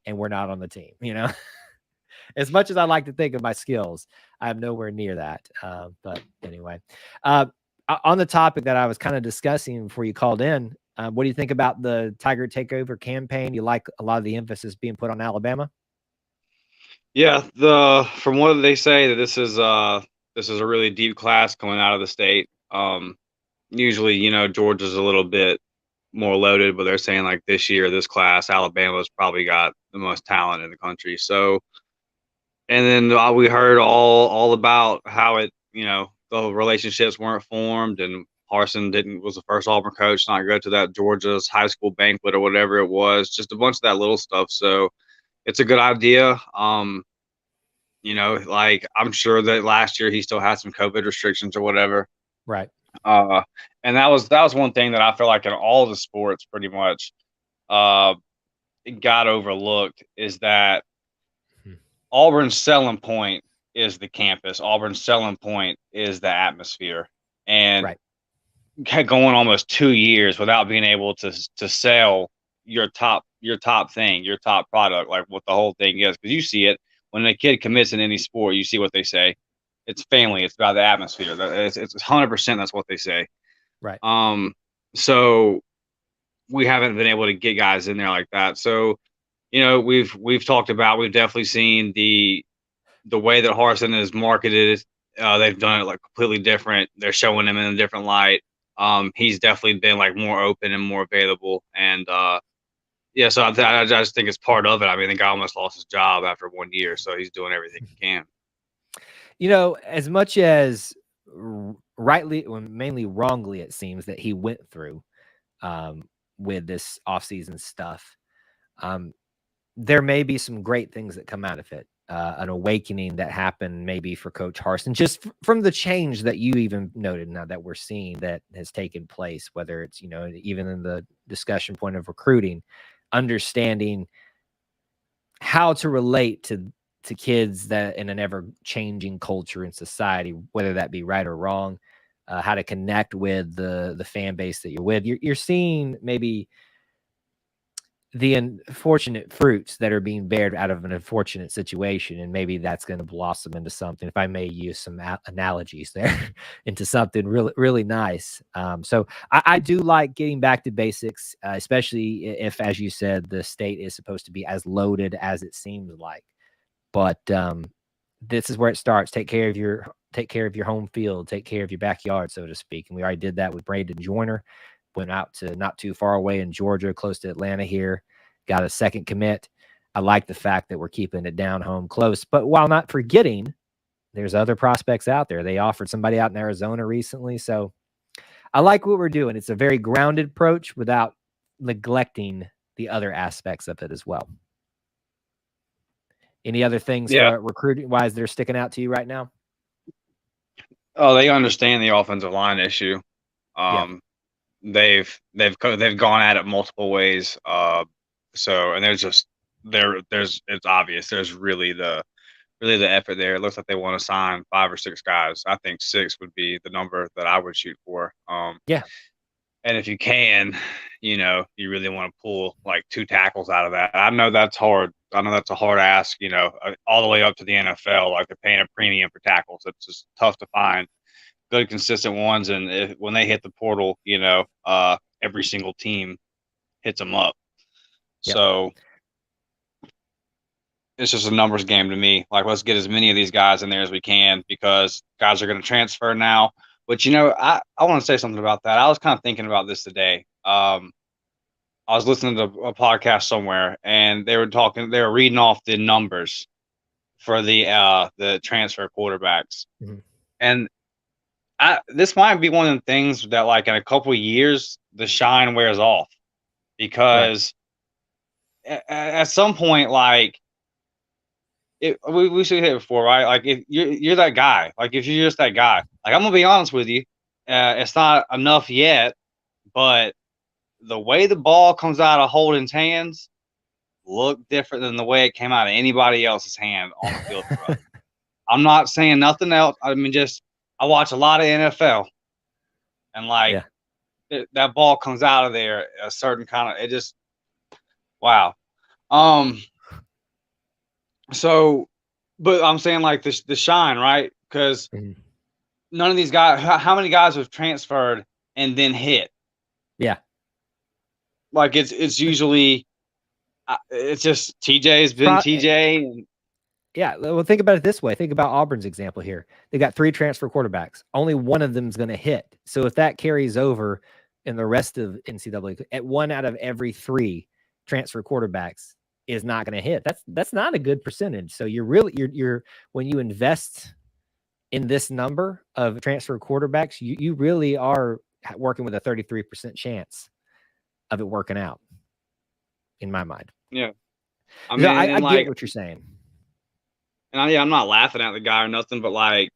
and we're not on the team. As much as I like to think of my skills, I'm nowhere near that. But anyway, on the topic that I was kind of discussing before you called in, what do you think about the Tiger Takeover campaign? You like a lot of the emphasis being put on Alabama? Yeah, from what they say that this is a really deep class coming out of the state. Usually, Georgia's a little bit more loaded, but they're saying like this year, this class, Alabama's probably got the most talent in the country. So, and then we heard all about how the relationships weren't formed, and Harsin was the first Auburn coach not to go to that Georgia's high school banquet or whatever it was, just a bunch of that little stuff. So it's a good idea. Like I'm sure that last year he still had some COVID restrictions or whatever. Right. And that was one thing that I feel like in all the sports pretty much it got overlooked is that Auburn's selling point is the campus. Auburn's selling point is the atmosphere. And going almost 2 years without being able to sell your top thing, your top product, like what the whole thing is. Because you see it when a kid commits in any sport, you see what they say. It's family. It's about the atmosphere. It's 100%. That's what they say. Right. So we haven't been able to get guys in there like that. So, we've talked about, we've definitely seen the way that Harsin is marketed. They've done it like completely different. They're showing him in a different light. He's definitely been like more open and more available. And so I just think it's part of it. I mean, the guy almost lost his job after 1 year, so he's doing everything he can. As much as rightly, or mainly wrongly, it seems that he went through with this offseason stuff, there may be some great things that come out of it. An awakening that happened maybe for Coach Harsin, just from the change that you even noted now that we're seeing that has taken place, whether it's, even in the discussion point of recruiting, understanding how to relate to kids that in an ever changing culture and society, whether that be right or wrong, how to connect with the fan base that you're with. You're seeing maybe the unfortunate fruits that are being bared out of an unfortunate situation, and maybe that's going to blossom into something, if I may use some analogies there, into something really, really nice. So I do like getting back to basics, especially if, as you said, the state is supposed to be as loaded as it seems like. But this is where it starts. Take care of your home field, take care of your backyard, so to speak. And we already did that with Braden Joyner. Went out to not too far away in Georgia, close to Atlanta here. Got a second commit. I like the fact that we're keeping it down home close. But while not forgetting, there's other prospects out there. They offered somebody out in Arizona recently. So I like what we're doing. It's a very grounded approach without neglecting the other aspects of it as well. Any other things recruiting-wise that are sticking out to you right now? Oh, they understand the offensive line issue. They've gone at it multiple ways. So, and there's it's obvious. There's really the effort there. It looks like they want to sign 5 or 6 guys. I think 6 would be the number that I would shoot for. And if you can, you really want to pull like 2 tackles out of that. I know that's hard. I know that's a hard ask, all the way up to the NFL. Like, they're paying a premium for tackles. It's just tough to find good, consistent ones. And when they hit the portal, every single team hits them up. Yep. So it's just a numbers game to me. Like, let's get as many of these guys in there as we can, because guys are going to transfer now. But, I want to say something about that. I was kind of thinking about this today. I was listening to a podcast somewhere, and they were reading off the numbers for the transfer quarterbacks. Mm-hmm. And this might be one of the things that, like, in a couple of years, the shine wears off, because at some point, like, we should hit it before, right? Like, if you're that guy, like, if you're just that guy, like, I'm gonna be honest with you, it's not enough yet, but the way the ball comes out of Holden's hands look different than the way it came out of anybody else's hand on the field for us. I'm not saying nothing else. I mean, I watch a lot of NFL, and like that ball comes out of there a certain kind of, it just, wow. So, but I'm saying, like, the shine, right? Because none of these guys, how many guys have transferred and then hit? Yeah. Like, it's usually, it's just TJ's been TJ. And, yeah, well, think about it this way. Think about Auburn's example here. They got 3 transfer quarterbacks. Only one of them is going to hit. So if that carries over in the rest of NCAA, at 1 out of every 3 transfer quarterbacks is not going to hit. That's not a good percentage. So you're when you invest in this number of transfer quarterbacks, you really are working with a 33% chance of it working out, in my mind. Yeah. I mean, I get what you're saying. And I'm not laughing at the guy or nothing, but, like,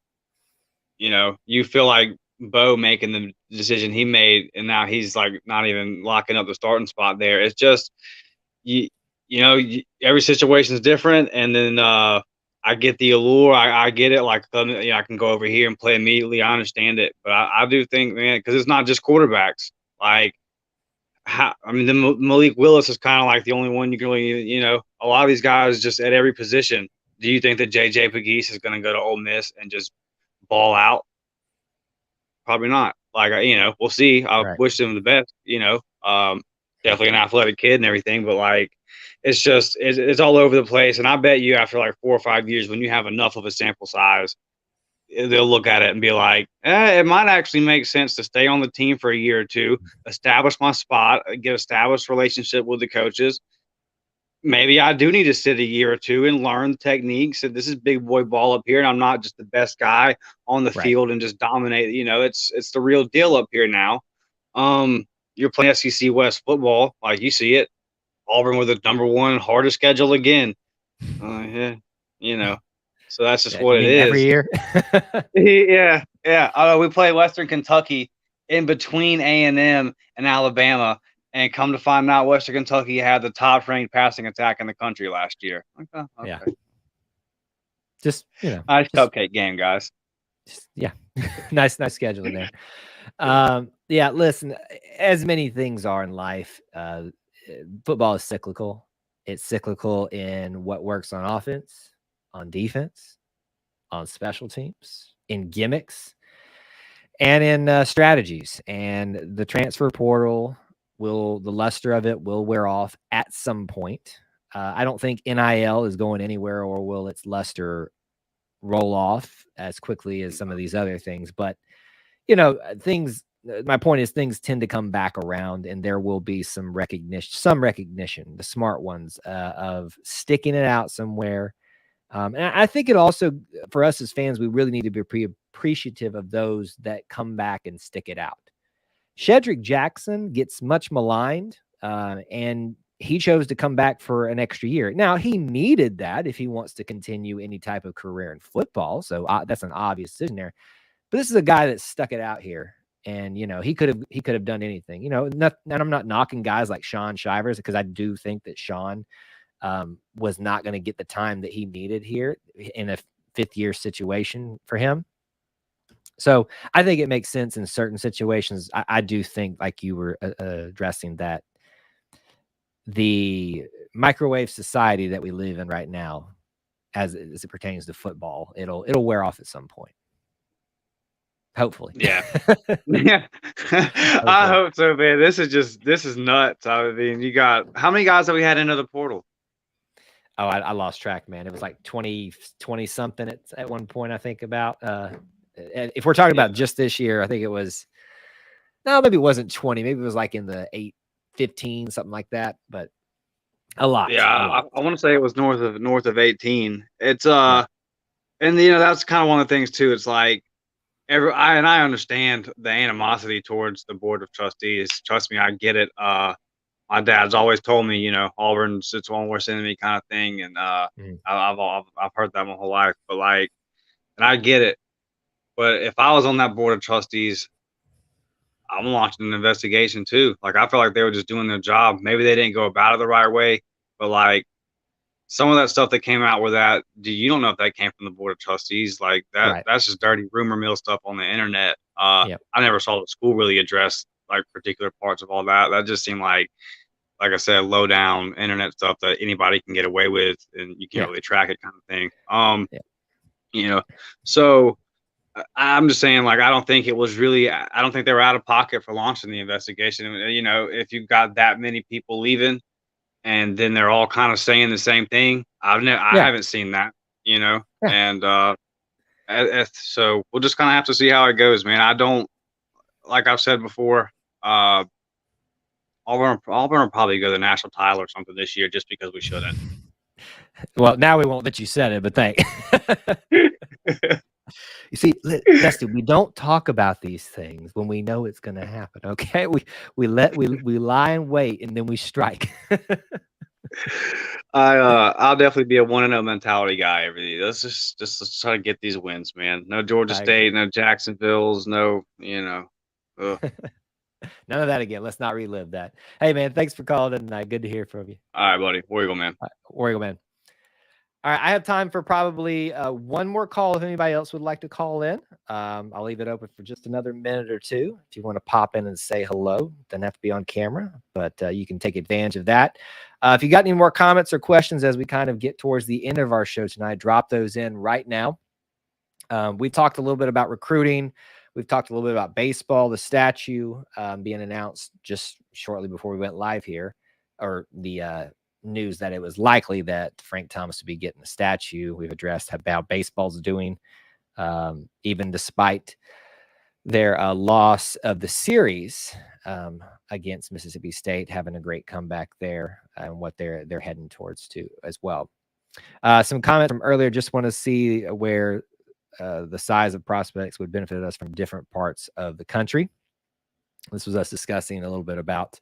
you feel like Bo making the decision he made, and now he's, like, not even locking up the starting spot there. It's just, every situation is different. And then I get the allure. I get it. Like, I can go over here and play immediately. I understand it. But I do think, man, because it's not just quarterbacks. Like, the Malik Willis is kind of like the only one you can really, a lot of these guys just at every position. Do you think that J.J. Pegues is going to go to Ole Miss and just ball out? Probably not. Like, we'll see. I wish him the best, definitely an athletic kid and everything, but, like, it's just, it's all over the place. And I bet you after like 4 or 5 years, when you have enough of a sample size, they'll look at it and be like, it might actually make sense to stay on the team for a year or 2, establish my spot, get established relationship with the coaches. Maybe I do need to sit a year or 2 and learn the techniques. And this is big boy ball up here, and I'm not just the best guy on the field and just dominate. It's the real deal up here now. You're playing SEC West football, like you see it. Auburn with the #1 hardest schedule again. So that's just what it is. Every year. Yeah. We play Western Kentucky in between A&M and Alabama, and come to find out Western Kentucky had the top-ranked passing attack in the country last year. Okay. Yeah. Just, nice cupcake game, guys. nice scheduling there. Listen, as many things are in life, football is cyclical. It's cyclical in what works on offense, on defense, on special teams, in gimmicks, and in strategies. And the transfer portal the luster of it will wear off at some point. I don't think NIL is going anywhere, or will its luster roll off as quickly as some of these other things. But, my point is things tend to come back around, and there will be some recognition, the smart ones, of sticking it out somewhere. And I think it also, for us as fans, we really need to be appreciative of those that come back and stick it out. Shedrick Jackson gets much maligned, and he chose to come back for an extra year. Now, he needed that if he wants to continue any type of career in football. So that's an obvious decision there. But this is a guy that stuck it out here. And, he could have done anything, and I'm not knocking guys like Sean Shivers, because I do think that Sean was not going to get the time that he needed here in a fifth-year situation for him. So I think it makes sense in certain situations. I do think, like you were addressing, that the microwave society that we live in right now, as it pertains to football, it'll wear off at some point. Hopefully. Yeah. Yeah. I hope so, man. This is nuts. I mean, you got, how many guys have we had into the portal? Oh, I lost track, man. It was like 20 something at one point, I think, about. If we're talking about just this year, I think it was, maybe it wasn't 20. Maybe it was like in the 15, something like that, but a lot. Yeah, I want to say it was north of 18. It's Yeah. and that's kind of one of the things too. It's like I understand the animosity towards the board of trustees. Trust me, I get it. My dad's always told me, Auburn's its own worst enemy kind of thing, and I've heard that my whole life. But and I get it. But if I was on that board of trustees, I'm launching an investigation too. Like, I feel like they were just doing their job. Maybe they didn't go about it the right way, but like some of that stuff that came out with that, you don't know if that came from the board of trustees. Like that, Right. That's just dirty rumor mill stuff on the internet. Yep. I never saw the school really address like particular parts of all that. That just seemed like I said, low down internet stuff that anybody can get away with, and you can't really track it, kind of thing. So I'm just saying, like, I don't think it was really, I don't think they were out of pocket for launching the investigation. If you've got that many people leaving and then they're all kind of saying the same thing, I haven't seen that, and so we'll just kind of have to see how it goes, man. I don't, like I've said before, Auburn will probably go to the national title or something this year just because we shouldn't. Well, now we won't that you said it, but thanks. You see, Dusty, we don't talk about these things when we know it's going to happen. Okay, we lie in wait and then we strike. I'll definitely be a 1-0 mentality guy every day. Let's try to get these wins, man. No Georgia State, no Jacksonville's, no, ugh. None of that again. Let's not relive that. Hey, man, thanks for calling tonight. Good to hear from you. All right, buddy. War Eagle, man. War Eagle, man. All right, I have time for probably one more call if anybody else would like to call in. I'll leave it open for just another minute or two. If you want to pop in and say hello, doesn't have to be on camera, but you can take advantage of that. If you got any more comments or questions as we kind of get towards the end of our show tonight, drop those in right now. We talked a little bit about recruiting. We've talked a little bit about baseball, the statue being announced just shortly before we went live here, or the news that it was likely that Frank Thomas would be getting a statue. We've addressed how baseball's doing, even despite their loss of the series against Mississippi State, having a great comeback there, and what they're heading towards too as well. Some comments from earlier. Just want to see where the size of prospects would benefit us from different parts of the country. This was us discussing a little bit about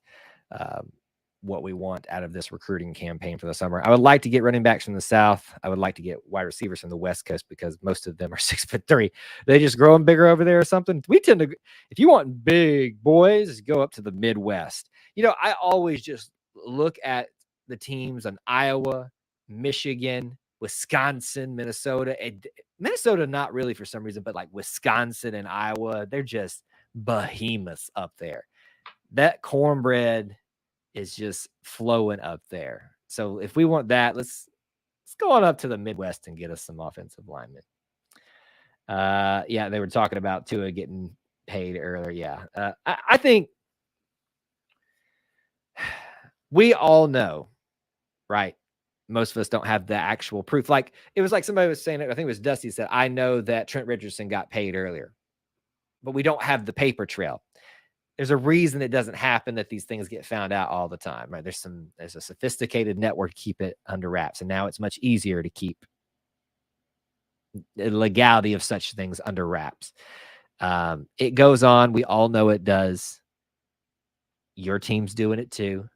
what we want out of this recruiting campaign for the summer. I would like to get running backs from the South. I would like to get wide receivers from the West Coast because most of them are 6'3". They just growing bigger over there or something. We tend to, if you want big boys, go up to the Midwest. I always just look at the teams in Iowa, Michigan, Wisconsin, Minnesota, and Minnesota, not really for some reason, but like Wisconsin and Iowa, they're just behemoths up there. That cornbread is just flowing up there. So if we want that, let's go on up to the Midwest and get us some offensive linemen. Yeah, they were talking about Tua getting paid earlier. Yeah, I think we all know, right? Most of us don't have the actual proof. Like it was like somebody was saying it. I think it was Dusty said, "I know that Trent Richardson got paid earlier, but we don't have the paper trail." There's a reason it doesn't happen, that these things get found out all the time, right? There's a sophisticated network to keep it under wraps, and now it's much easier to keep the legality of such things under wraps. It goes on. We all know it does. Your team's doing it too.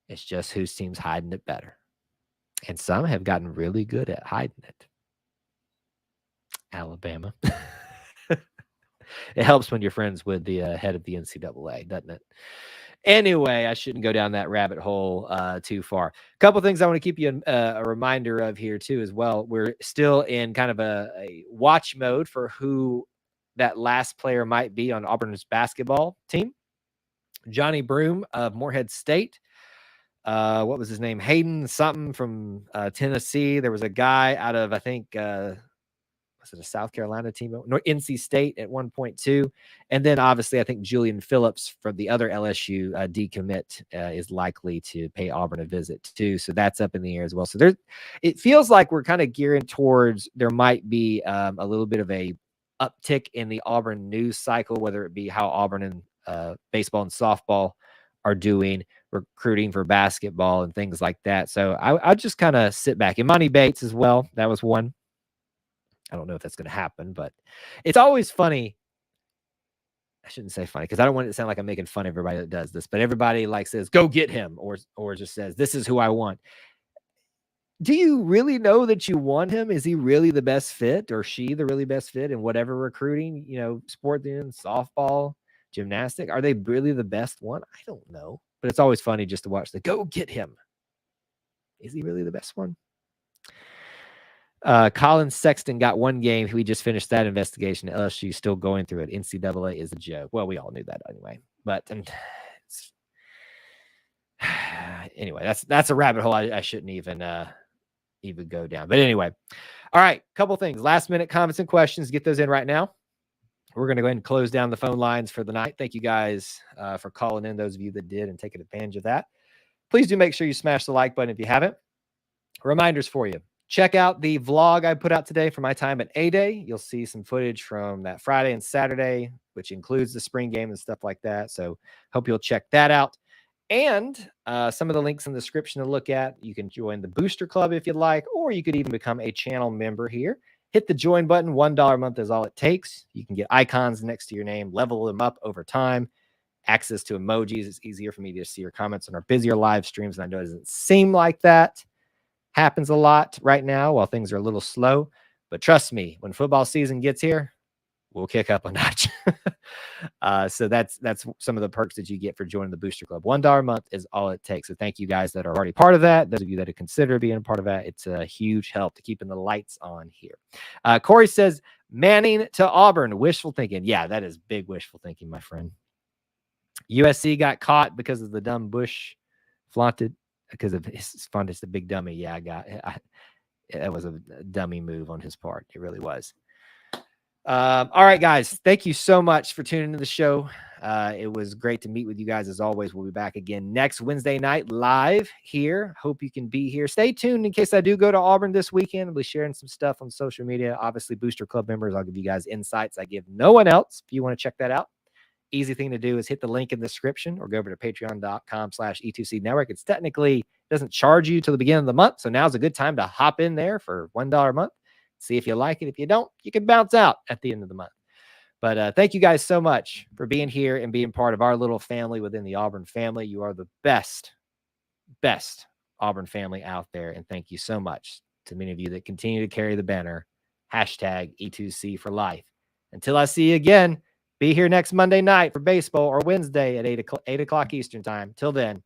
It's just whose team's hiding it better. And some have gotten really good at hiding it. Alabama. It helps when you're friends with the head of the NCAA, doesn't it? Anyway, I shouldn't go down that rabbit hole too far. A couple things I want to keep you a reminder of here too as well. We're still in kind of a watch mode for who that last player might be on Auburn's basketball team. Johnny Broom of Morehead State. What was his name? Hayden something from Tennessee. There was a guy out of, I think, was it a South Carolina team? No, NC State at 1.2. And then obviously, I think Julian Phillips from the other LSU decommit is likely to pay Auburn a visit too. So that's up in the air as well. So it feels like we're kind of gearing towards, there might be a little bit of a uptick in the Auburn news cycle, whether it be how Auburn and baseball and softball are doing, recruiting for basketball and things like that. So I'll just kind of sit back. Imani Bates as well. That was one. I don't know if that's going to happen, but it's always funny. I shouldn't say funny because I don't want it to sound like I'm making fun of everybody that does this, but everybody like says, go get him, or just says, this is who I want. Do you really know that you want him? Is he really the best fit, or she the really best fit in whatever recruiting, sport in, softball, gymnastic? Are they really the best one? I don't know, but it's always funny just to watch the go get him. Is he really the best one? Colin Sexton got one game. We just finished that investigation. LSU still going through it. NCAA is a joke. Well, we all knew that anyway. But anyway, that's a rabbit hole I shouldn't even go down. But anyway, all right. Couple things. Last minute comments and questions. Get those in right now. We're going to go ahead and close down the phone lines for the night. Thank you guys for calling in. Those of you that did and taking advantage of that. Please do make sure you smash the like button if you haven't. Reminders for you. Check out the vlog I put out today for my time at A-Day. You'll see some footage from that Friday and Saturday, which includes the spring game and stuff like that. So hope you'll check that out. And some of the links in the description to look at. You can join the Booster Club if you'd like, or you could even become a channel member here. Hit the join button. $1 a month is all it takes. You can get icons next to your name, level them up over time. Access to emojis. It's easier for me to see your comments on our busier live streams. And I know it doesn't seem like that happens a lot right now while things are a little slow, but trust me, when football season gets here, we'll kick up a notch. So that's some of the perks that you get for joining the Booster Club. $1 a month is all it takes. So thank you guys that are already part of that. Those of you that have considered being a part of that, it's a huge help to keeping the lights on here. Corey says, Manning to Auburn, wishful thinking. Yeah, that is big wishful thinking, my friend. USC got caught because of the dumb Bush flaunted. Because of his fun, it's the big dummy. Yeah, that was a dummy move on his part. It really was. All right, guys. Thank you so much for tuning into the show. It was great to meet with you guys as always. We'll be back again next Wednesday night live here. Hope you can be here. Stay tuned in case I do go to Auburn this weekend. I'll be sharing some stuff on social media. Obviously, Booster Club members, I'll give you guys insights I give no one else. If you want to check that out. Easy thing to do is hit the link in the description or go over to patreon.com/E2C network. It's technically doesn't charge you till the beginning of the month. So now's a good time to hop in there for $1 a month. See if you like it. If you don't, you can bounce out at the end of the month. But thank you guys so much for being here and being part of our little family within the Auburn family. You are the best Auburn family out there. And thank you so much to many of you that continue to carry the banner. #E2C for life. Until I see you again. Be here next Monday night for baseball or Wednesday at 8 o'clock Eastern time. Till then,